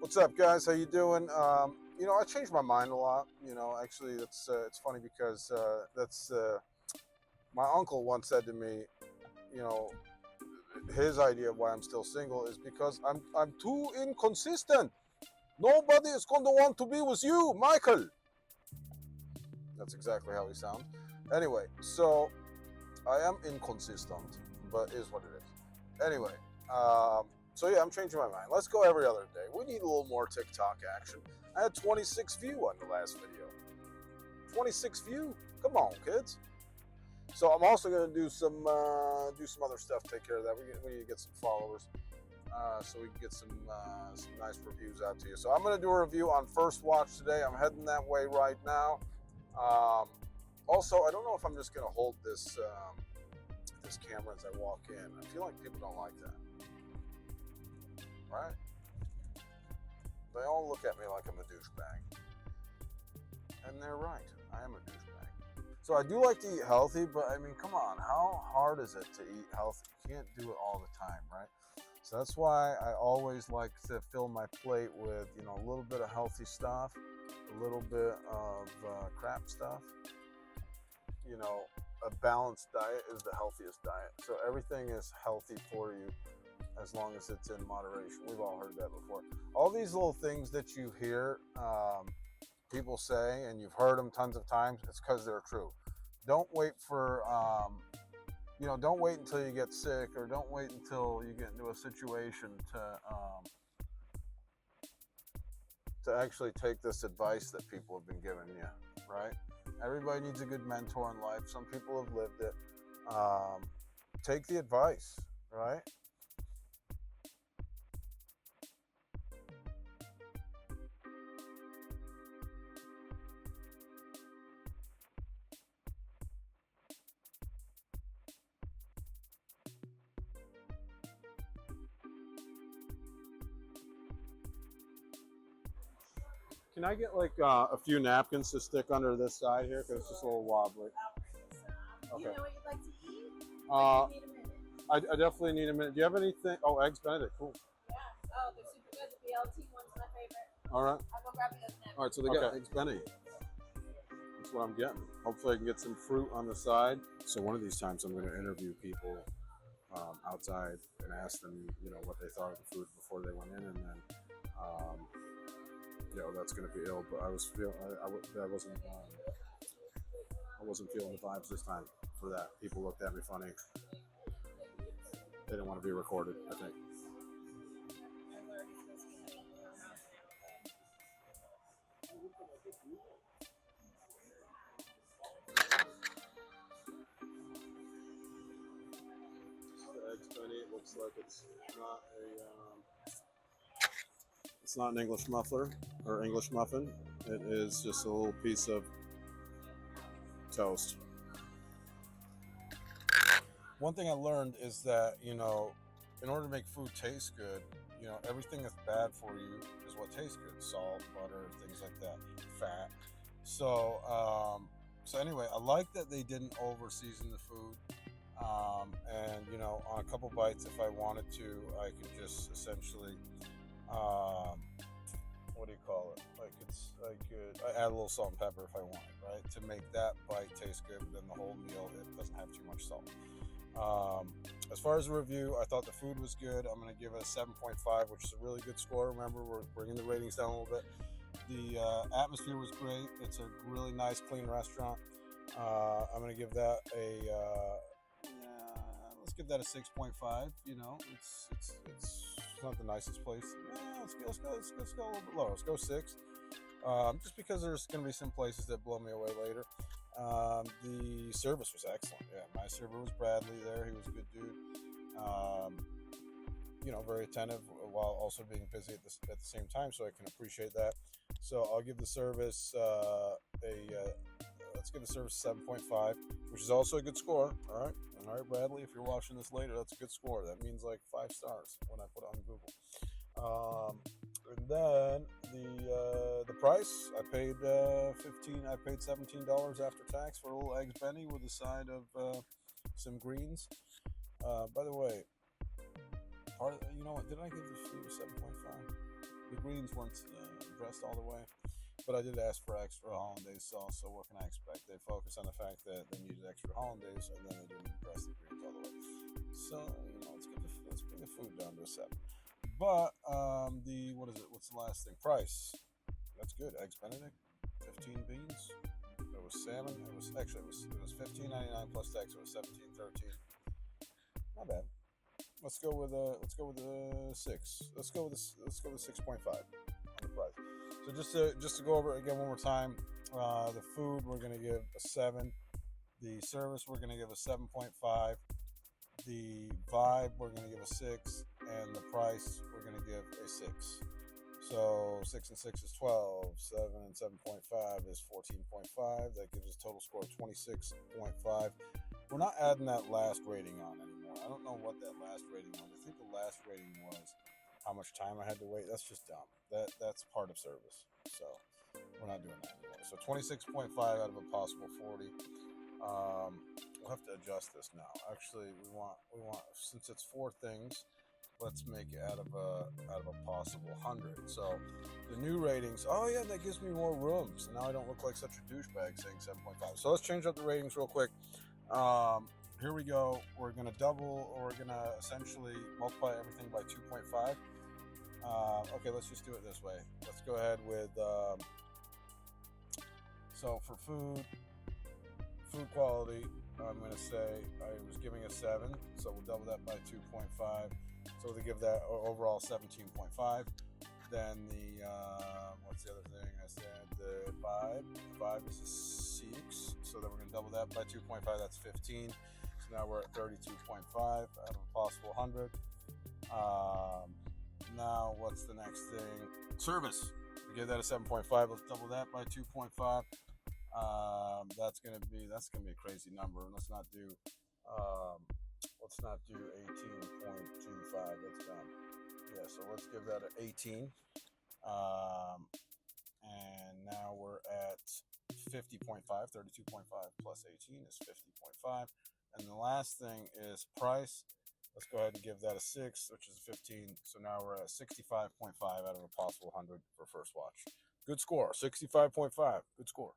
What's up, guys? How you doing? I changed my mind a lot. Actually, it's funny because that's my uncle once said to me. You know, his idea of why I'm still single is because I'm too inconsistent. Nobody is going to want to be with you, Michael. That's exactly how he sounds. Anyway, so I am inconsistent, but is what it is. Anyway, so yeah, I'm changing my mind. Let's go every other day. We need a little more TikTok action. I had 26 views on the last video. 26 views? Come on, kids. So I'm also going to do some other stuff. Take care of that. We need to get some followers, so we can get some nice reviews out to you. So I'm going to do a review on First Watch today. I'm heading that way right now. Also, I don't know if I'm just going to hold this this camera as I walk in. I feel like people don't like that. Right? They all look at me like I'm a douchebag. And they're right. I am a douchebag. So I do like to eat healthy, but I mean, come on. How hard is it to eat healthy? You can't do it all the time, right? So that's why I always like to fill my plate with, a little bit of healthy stuff, a little bit of crap stuff. A balanced diet is the healthiest diet. So everything is healthy for you, as long as it's in moderation. We've all heard that before. All these little things that you hear people say, and you've heard them tons of times, it's because they're true. Don't wait for, don't wait until you get sick, or don't wait until you get into a situation to actually take this advice that people have been giving you, right? Everybody needs a good mentor in life. Some people have lived it. Take the advice, right? Can I get like a few napkins to stick under this side here, because it's just a little wobbly? Okay. You know what you'd like to eat? Uh, you need a minute. I definitely need a minute. Do you have anything? Oh, eggs Benedict, cool. Yeah. Oh, they're super good. The BLT one's my favorite. All right. I'll go grab you those napkins. All right, so they got eggs Benedict. That's what I'm getting. Hopefully I can get some fruit on the side. So one of these times I'm going to interview people outside and ask them, what they thought of the food before they went in, and then that's going to be ill. But I was feeling, I wasn't feeling the vibes this time for that. People looked at me funny. They didn't want to be recorded, I think. The eggs Benny, it looks like it's not an English muffler or English muffin. It is just a little piece of toast. One thing I learned is that, in order to make food taste good, everything that's bad for you is what tastes good. Salt, butter, things like that, fat. So anyway, I like that they didn't over season the food. And, on a couple bites, if I wanted to, I could just essentially, what do you call it? I add a little salt and pepper if I wanted, right? To make that bite taste good, but then the whole meal, it doesn't have too much salt. As far as a review, I thought the food was good. I'm going to give it a 7.5, which is a really good score. Remember, we're bringing the ratings down a little bit. The atmosphere was great. It's a really nice, clean restaurant. I'm going to give that let's give that a 6.5. It's not the nicest place. Let's go a little bit lower. Let's go 6. Just because there's going to be some places that blow me away later. The service was excellent. Yeah, my server was Bradley there. He was a good dude. Very attentive while also being busy at the same time, so I can appreciate that. So I'll give the service let's give the service 7.5, which is also a good score. All right, Bradley, if you're watching this later, that's a good score. That means like 5 stars when I put it on Google. And then the price, I paid $17 after tax for a little eggs Benny with a side of some greens. By the way, did I give the food a 7.5? The greens weren't addressed all the way, but I did ask for extra hollandaise sauce. So what can I expect? They focused on the fact that they needed extra hollandaise, and then they didn't address the greens all the way. So let's bring the food down to a 7. But the what is it? What's the last thing? Price. That's good. Eggs Benedict, 15 beans. It was salmon. It was 15.99 plus tax. It was 17.13. Not bad. Let's go with a 6. Let's go with 6.5 on the price. So just to go over it again one more time, the food we're gonna give a 7. The service we're gonna give a 7.5. The vibe we're gonna give a 6, and the price we're gonna give a 6. So 6 and 6 is 12. 7 and 7.5 is 14.5. That gives us a total score of 26.5. We're not adding that last rating on anymore. I don't know what that last rating was. I think the last rating was how much time I had to wait. That's just dumb. That's part of service. So we're not doing that anymore. So 26.5 out of a possible 40. We'll have to adjust this now. Actually, we want since it's 4 things, let's make it out of a possible 100. So the new ratings. Oh yeah, that gives me more room. So now I don't look like such a douchebag saying 7.5. So let's change up the ratings real quick. Here we go. We're gonna double, or we're gonna essentially multiply everything by 2.5. Okay, let's just do it this way. Let's go ahead with. So for food quality, I'm gonna say I was giving a 7. So we'll double that by 2.5. So we'll give that overall 17.5. Then the what's the other thing I said? The vibe. The vibe is a 6. So then we're gonna double that by 2.5. That's 15. So now we're at 32.5 out of a possible 100. Now what's the next thing? Service. We give that a 7.5. Let's double that by 2.5. That's gonna be a crazy number. Let's not do 18.25. That's done. Yeah, so let's give that an 18. And now we're at 50.5. 32.5 plus 18 is 50.5. And the last thing is price. Let's go ahead and give that a 6, which is 15. So now we're at 65.5 out of a possible 100 for first watch. Good score. 65.5. Good score.